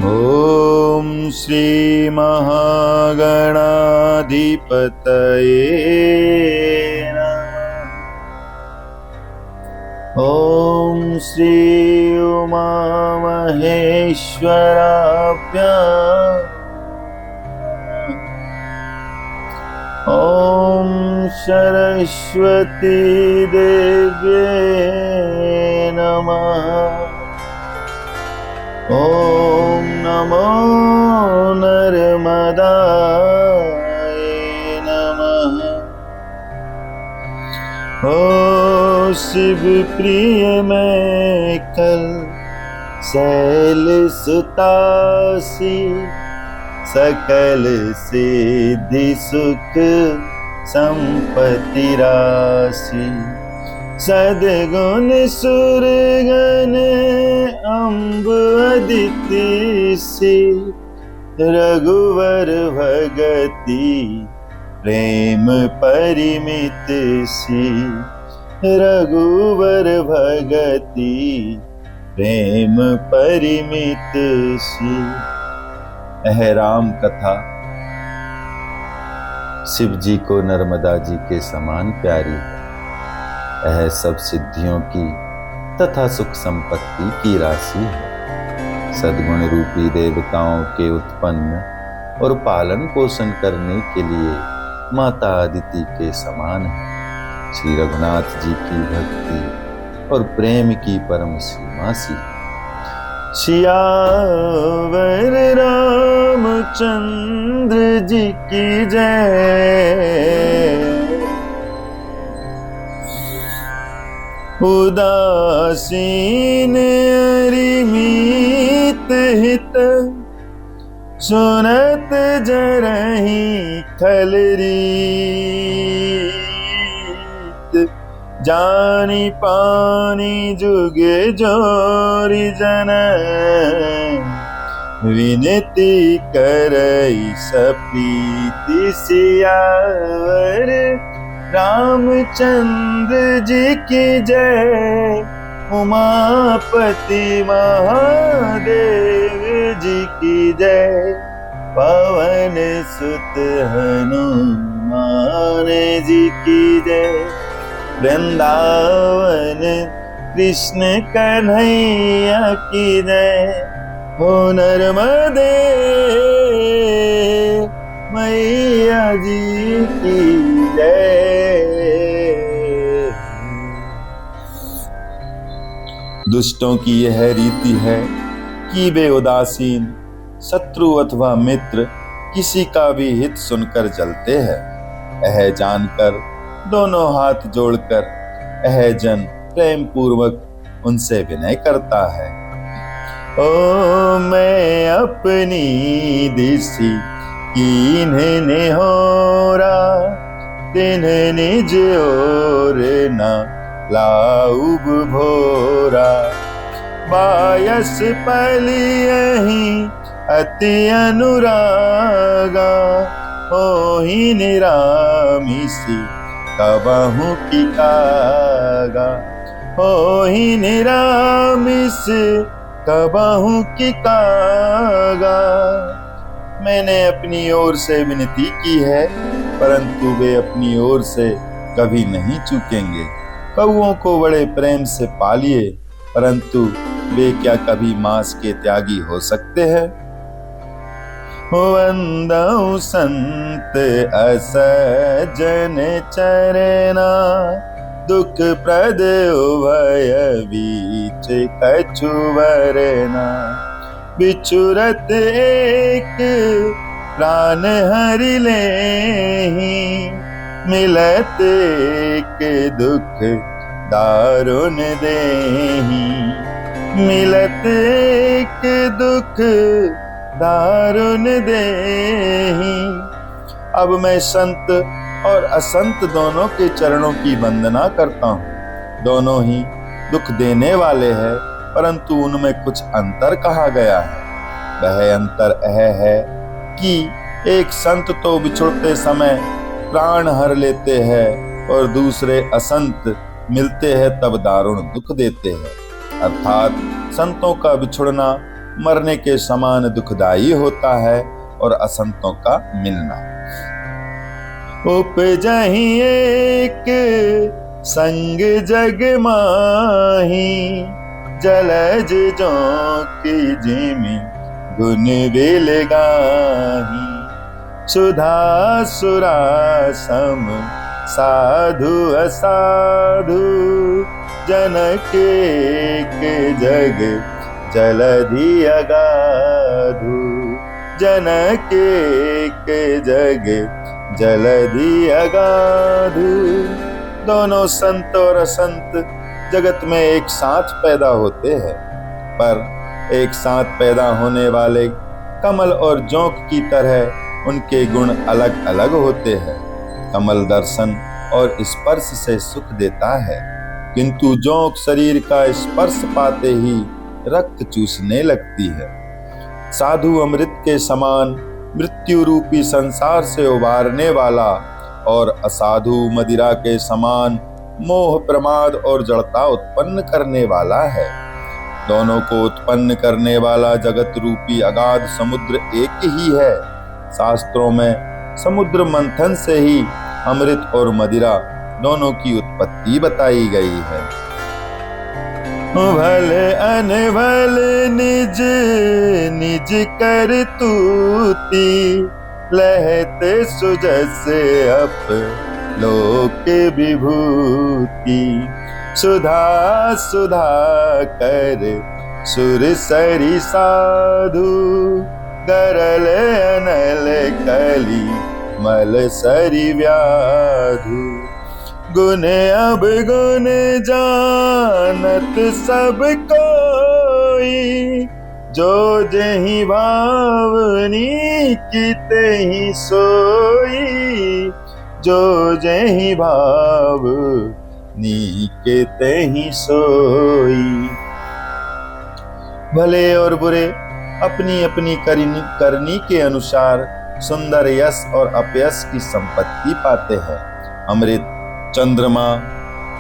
ॐ श्री महागणाधिपतये नमः। ॐ श्री उमामहेश्वराभ्यां ॐ सरस्वती देव्ये नमः। ॐ नमो नर्मदाय नमः। ओ शिव प्रिय मैं कल शैल सुतासी, सकल सिद्धि सुख संपत्ति राशि, सद्गुण सुरगण अम्ब अदिति से, रघुवर भगति प्रेम परिमित सी, रघुवर भगति प्रेम परिमित सी। यह राम कथा शिव जी को नर्मदा जी के समान प्यारी है। यह सब सिद्धियों की तथा सुख संपत्ति की राशि है। सद्गुण रूपी देवताओं के उत्पन्न और पालन पोषण करने के लिए माता अदिति के समान है। श्री रघुनाथ जी की भक्ति और प्रेम की परम सीमा सी। सियावर रामचंद्र जी की जय। उदासीन अरिमीत हित, सुनत जरहि खलरीत, जानी पानी जुगे जोरी जन, विनती करई सप्रीति। सियावर रामचंद्र जी की जय। उमापति महादेव जी की जय। पवन सुत हनुमान जी की जय। वृंदावन कृष्ण कन्हैया की जय। हो नर्मदे मैया जी की जय। दुष्टों की यह रीति है कि वे उदासीन शत्रु अथवा मित्र किसी का भी हित सुनकर जलते हैं। यह जानकर दोनों हाथ जोड़कर यह जन प्रेम पूर्वक उनसे विनय करता है। ओ मैं अपनी दिशि कीन्हे होरा, तिन्ह निज ओर न लाउब भोरा। बायस पलियहि अति अनुरागा, होहि निरामिसी कबहु की कागा। होहि निरामिस कबहु की कागा। मैंने अपनी ओर से विनती की है, परंतु वे अपनी ओर से कभी नहीं चूकेंगे। कौओं को बड़े प्रेम से पालिए, परंतु वे क्या कभी मांस के त्यागी हो सकते हैं। वंदऊ संत असजन चरना, दुख प्रद उभय बीच कछु वरना। बिछुरत एक प्राण हरि लेहि, मिलत एक दुख दारुण देहि। मिलत एक दुख दारुण देहि। अब मैं संत और असंत दोनों के चरणों की वंदना करता हूँ। दोनों ही दुख देने वाले हैं, परंतु उनमें कुछ अंतर कहा गया है। वह अंतर यह है कि एक संत तो बिछुड़ते समय प्राण हर लेते हैं और दूसरे असंत मिलते हैं तब दारुण दुख देते हैं। अर्थात संतों का बिछुड़ना मरने के समान दुखदाई होता है और असंतों का मिलना। उपजहि एक संग जग माही, जलज जो की जिमि गुण बिल गाही। सुधा सुरा सम साधु असाधु, जनक के जग जलधि अगाधु। जनक के जग जलधि अगाधु। दोनों संत और असंत जगत में एक साथ पैदा होते हैं, पर एक साथ पैदा होने वाले कमल और जोंक की तरह उनके गुण अलग अलग होते हैं। कमल दर्शन और स्पर्श से सुख देता है, किंतु जोंक शरीर का स्पर्श पाते ही रक्त चूसने लगती है। साधु अमृत के समान मृत्यु रूपी संसार से उबारने वाला और असाधु मदिरा के समान मोह प्रमाद और जड़ता उत्पन्न करने वाला है। दोनों को उत्पन्न करने वाला जगत रूपी अगाध समुद्र एक ही है। शास्त्रों में समुद्र मंथन से ही अमृत और मदिरा दोनों की उत्पत्ति बताई गई है। भले अनभल निज निज कर तूती, लहते सुजस अप लोक विभूति। सुधा सुधा कर सुर सरि साधु, गरल अनल कली मल सरि व्याधु। गुण अब गुण जानत सब कोई, जो जहि भावनी की तेहि सोई। जो जहि भावनी के तेहि सोई। भले और बुरे अपनी अपनी करनी के अनुसार सुंदर यश और अपयश की संपत्ति पाते हैं। अमृत, चंद्रमा,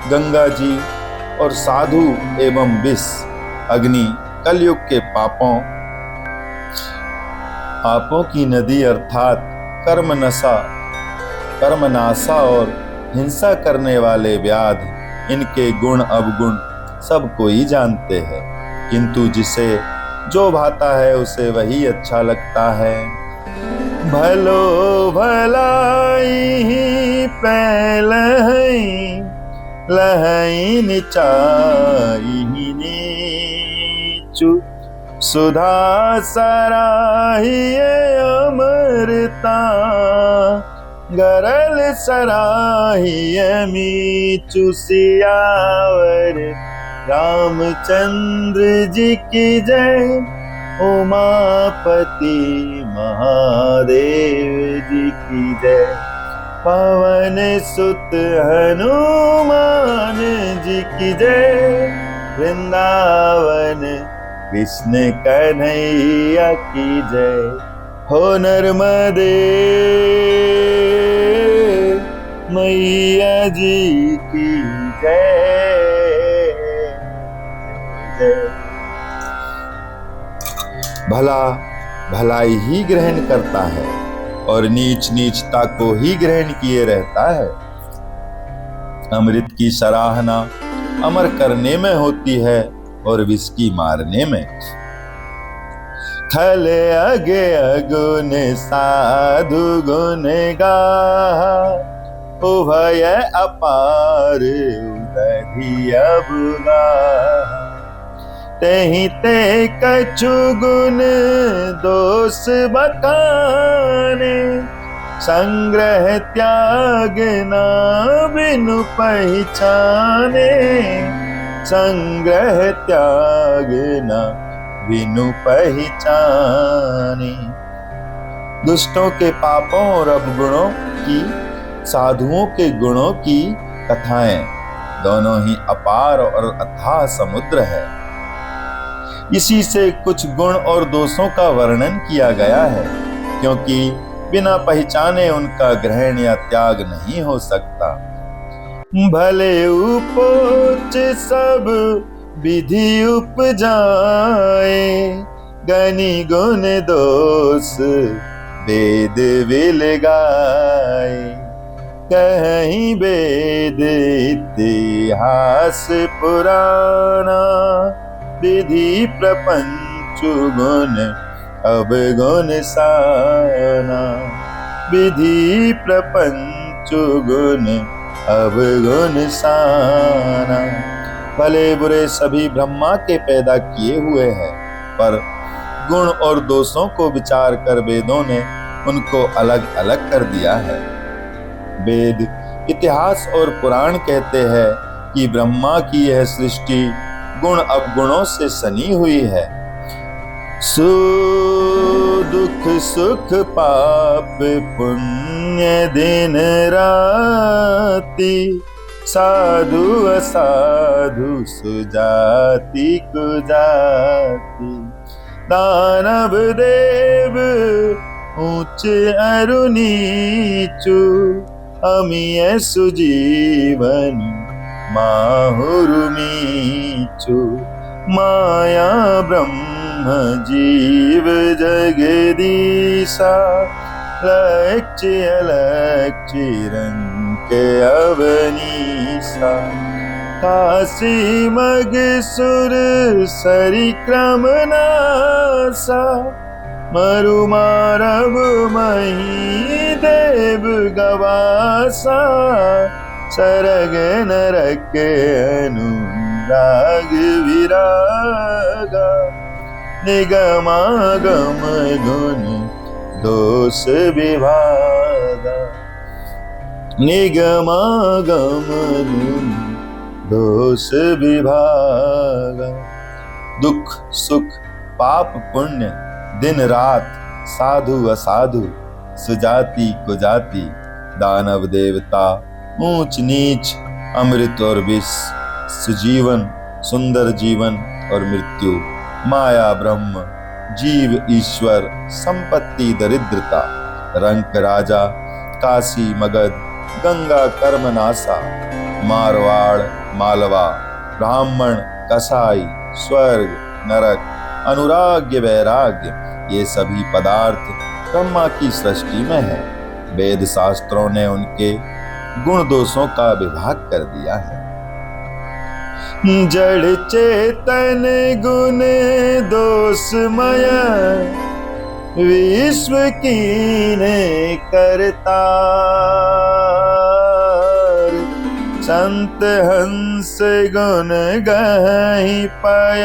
गंगा जी और साधु एवं विष, अग्नि कलयुग के पापों की नदी अर्थात कर्मनाशा और हिंसा करने वाले व्याध, इनके गुण अवगुण सब कोई जानते हैं, किंतु जिसे जो भाता है उसे वही अच्छा लगता है। भलो भलाई पैलहई, लहई निचाई नीचु। सुधा सराहिए अमृता, गरल सराहिए मीचु। सियावर रामचंद्र जी की जय, उमापति महादेव जी की जय। पवन सुत हनुमान जी की जय, वृंदावन कृष्ण कन्हैया की जय। हो नर्मदे मैया जी की जय। भला भलाई ही ग्रहण करता है और नीच नीचता को ही ग्रहण किए रहता है। अमृत की सराहना अमर करने में होती है और विष की मारने में। थल अगे अगुन साधु गुण गाहा, उभय अपार उदधि अबुगा। तेहि ते कछु गुण दोष बखाने, संग्रह त्याग ना बिनु पहचाने। संग्रह त्याग ना बिनु पहचाने। दुष्टों के पापों और अवगुणों की, साधुओं के गुणों की कथाएं दोनों ही अपार और अथाह समुद्र है। इसी से कुछ गुण और दोषों का वर्णन किया गया है, क्योंकि बिना पहचाने उनका ग्रहण या त्याग नहीं हो सकता। भले उपोच सब विधि उपजाए, गनि गुण दोष वेद विल गाय। कहीं वेद इतिहास पुराना, विधि प्रपंच गुण अवगुण साना। विधि प्रपंच गुण अवगुण साना। भले बुरे सभी ब्रह्मा के पैदा किए हुए हैं, पर गुण और दोषों को विचार कर वेदों ने उनको अलग अलग कर दिया है। वेद इतिहास और पुराण कहते हैं कि ब्रह्मा की यह सृष्टि गुण अवगुणों से सनी हुई है। दुख सुख पाप पुण्य दिन राति, साधु असाधु सुजाति कुजाति। दानव देव ऊंच अरु नीचु, अमीय सुजीवन माहुरु मीचु। माया ब्रह्म जीव जगदीशा, लक्ष्य अलक्ष्य रंग अवनीशा। काशी मग सुर सरिक्रम नासा, मरु मारव मही देव गवासा। सरग नरक अनुराग विरागा, निगमागम गुण दोष विभागा। निगमागम गुण दोष विभागा। दुख सुख पाप पुण्य दिन रात, साधु असाधु सुजाति कुजाति। दानव देवता ऊंच नीच, अमृत और विष, सुजीवन सुंदर जीवन और मृत्यु। माया ब्रह्म जीव ईश्वर, संपत्ति दरिद्रता। रंक राजा, काशी मगध, गंगा कर्मनासा। मारवाड़ मालवा, ब्राह्मण कसाई, स्वर्ग नरक, अनुराग्य वैराग्य, ये सभी पदार्थ ब्रह्मा की सृष्टि में है। वेद शास्त्रों ने उनके गुण दोषों का विभाग कर दिया है। जड़ चेतन गुण दोषमय, विश्व कीने करतार। संत हंस गुण गहि पाय,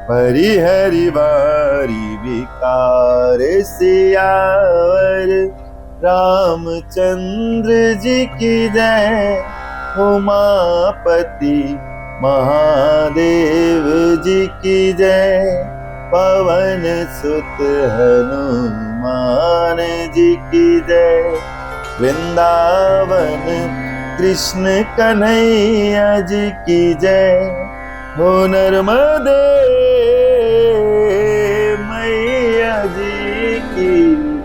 परिहरि बारी विकार सियावर। रामचंद्र जी की जय, उमापति महादेव जी की जय। पवन सुत हनुमान जी की जय। वृंदावन कृष्ण कन्हैया जी की जय। हो नर्मदे मैया जी की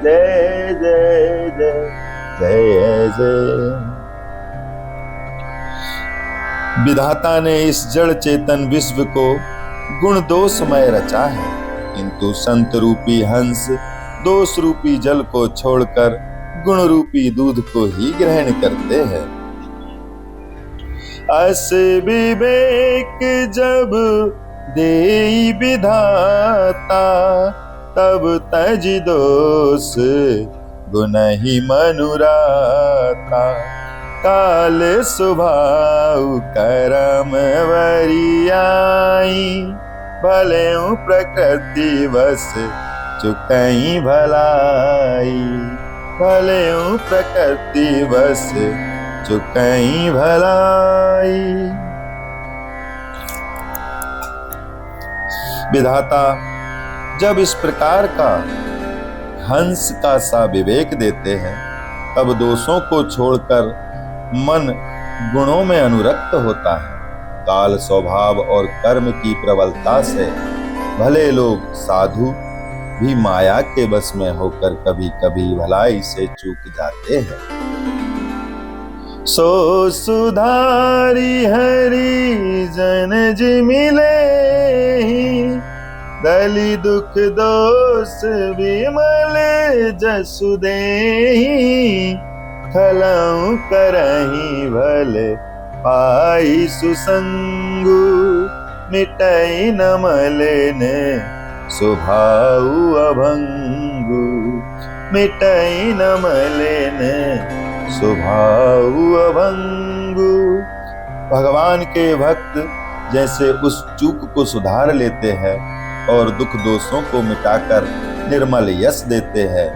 जय जय जय जय जय। विधाता ने इस जड़ चेतन विश्व को गुण दोषमय रचा है, किंतु संत रूपी हंस दोष रूपी जल को छोड़कर गुण रूपी दूध को ही ग्रहण करते हैं। अस विवेक जब देई विधाता, तब तज दोष गुण ही मनुराता। काल स्वभाव कर्म वरियाई, भले प्रकृति वश चुकई भलाई। भले प्रकृति वश चुकई भलाई। विधाता जब इस प्रकार का हंस का सा विवेक देते हैं, तब दोषों को छोड़कर मन गुणों में अनुरक्त होता है। काल स्वभाव और कर्म की प्रबलता से भले लोग साधु भी माया के बस में होकर कभी कभी भलाई से चूक जाते हैं। सो सुधारी हरि जन जी मिले, दली दुख दोष विमल जसु देहि, खलऊ करहि भल पाई सुसंगु, मिटई न मलिन स्वभाव अभंगु, मिटई न मलिन स्वभाव अभंगु। भगवान के भक्त जैसे उस चूक को सुधार लेते हैं और दुख दोषों को मिटाकर निर्मल यश देते हैं,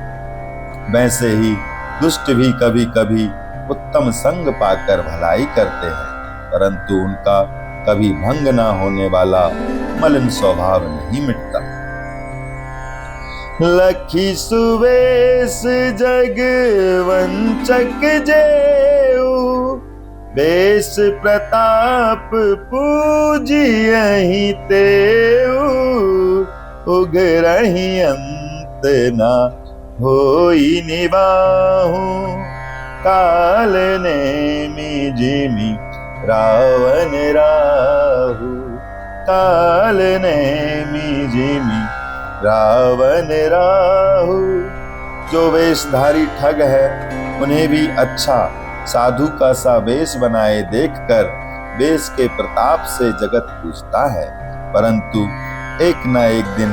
वैसे ही दुष्ट भी कभी कभी उत्तम संग पाकर भलाई करते हैं, परंतु उनका कभी भंग न होने वाला मलिन स्वभाव नहीं मिटता। लखी सुवेश जग वंचक जेऊ, बेस प्रताप पूजियहि तेऊ, उगरहि अंत न होई निबाहु, काल नेमि जिमि रावण राहु, काल नेमि जिमि रावण राहु। जो वेशधारी ठग है उन्हें भी अच्छा साधु का सा वेश बनाए देखकर वेश के प्रताप से जगत पूजता है, परंतु एक न एक दिन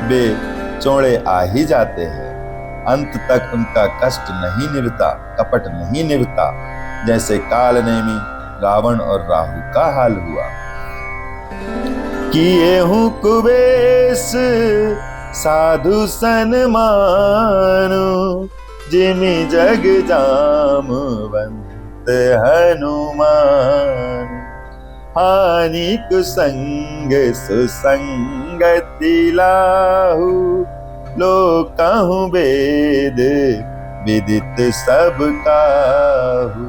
वे चौड़े आ ही जाते हैं। अंत तक उनका कष्ट नहीं निभता, कपट नहीं निभता, जैसे कालनेमी रावण और राहु का हाल हुआ। किए हूँ कुबेश साधु सन्मानु, जिमि जग जामवंत हनुमान, हानि कुसंग सुसंगति लाहु, लोकहु वेद विदित सब काहू।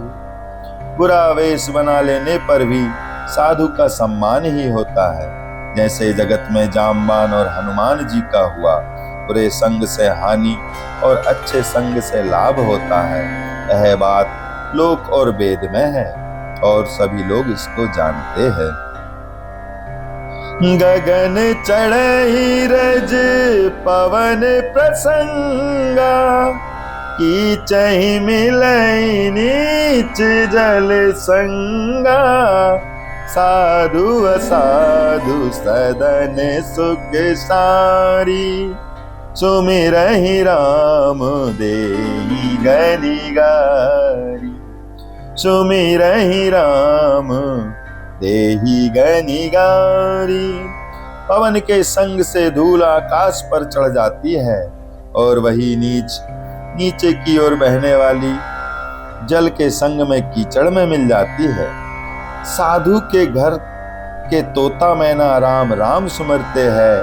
बुरा वेश बना लेने पर भी साधु का सम्मान ही होता है, जैसे जगत में जामवान और हनुमान जी का हुआ। बुरे संग से हानि और अच्छे संग से लाभ होता है, यह बात लोक और वेद में है और सभी लोग इसको जानते हैं। गगन चढ़ई रज पवन प्रसंगा, कीचहि मिलई नीच जल संगा, साधु असाधु सदन सुख सारी, सुमिरहि राम देहि गनि गारी, सुमिरहि राम देहि गनि गारी। पवन के संग से धूल आकाश पर चढ़ जाती है और वही नीचे की ओर बहने वाली जल के संग में कीचड़ में मिल जाती है। साधु के घर के तोता मैना राम राम सुमरते हैं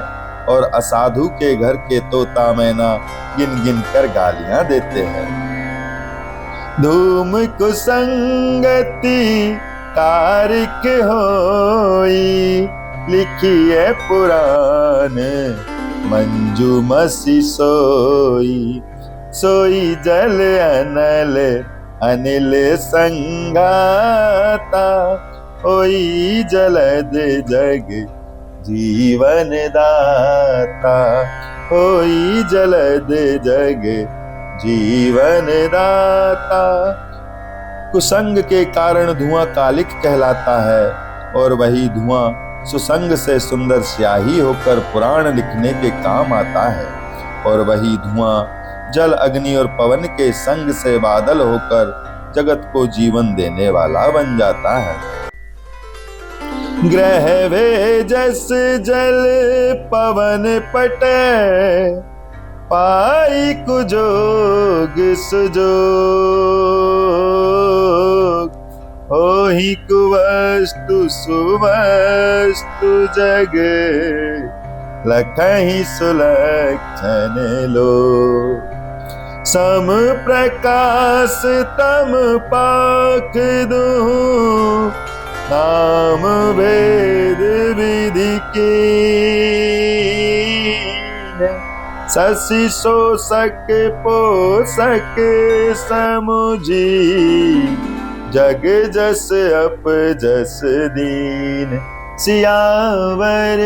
और असाधु के घर के तोता मैना गिन गिन कर गालियां देते हैं। धूम कुसंगति तारिक होई, लिखिए पुराण मंजू मसी सोई, सोई जल अनल अनिल संगाता, होई जलद जग जीवन दाता, होई जलद जग जीवन दाता। कुसंग के कारण धुआं कालिक कहलाता है और वही धुआं सुसंग से सुंदर स्याही होकर पुराण लिखने के काम आता है, और वही धुआं जल अग्नि और पवन के संग से बादल होकर जगत को जीवन देने वाला बन जाता है। ग्रह वे जस जल पवन पटे, पाई कुजोग सुजोग, होहि कुवस्तु सुवस्तु जग, लखहि सुलक्षण लो। सम प्रकाश तम पाख दूं, नाम वेद विधि कीन, शशि शोषक पोषक समुझी, जग जस अप जस दीन। सियावर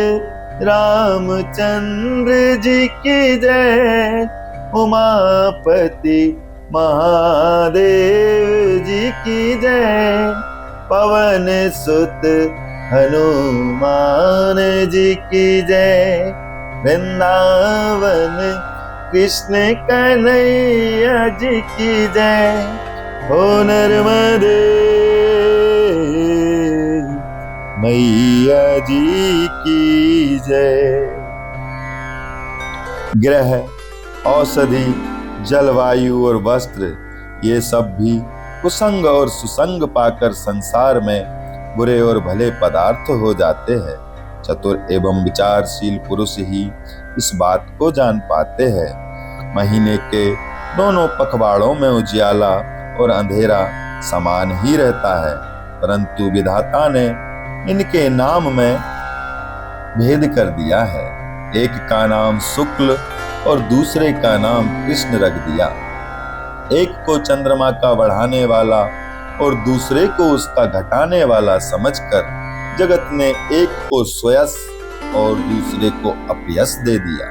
रामचंद्र जी की जय, उमापति महादेव जी की जय, पवन सुत हनुमान जी की जय, वृंदावन कृष्ण कन्हैया जी की जय, हो नर्मदे मैया जी की जय। ग्रह, औषधि, जलवायु और वस्त्र, ये सब भी कुसंग और सुसंग पाकर संसार में बुरे और भले पदार्थ हो जाते हैं। चतुर एवं विचारशील पुरुष ही इस बात को जान पाते हैं। महीने के दोनों पखवाड़ों में उजियाला और अंधेरा समान ही रहता है, परंतु विधाता ने इनके नाम में भेद कर दिया है। एक का नाम शुक्ल और दूसरे का नाम कृष्ण रख दिया। एक को चंद्रमा का बढ़ाने वाला और दूसरे को उसका घटाने वाला समझकर जगत ने एक को स्वयं और दूसरे को अपयश दे दिया।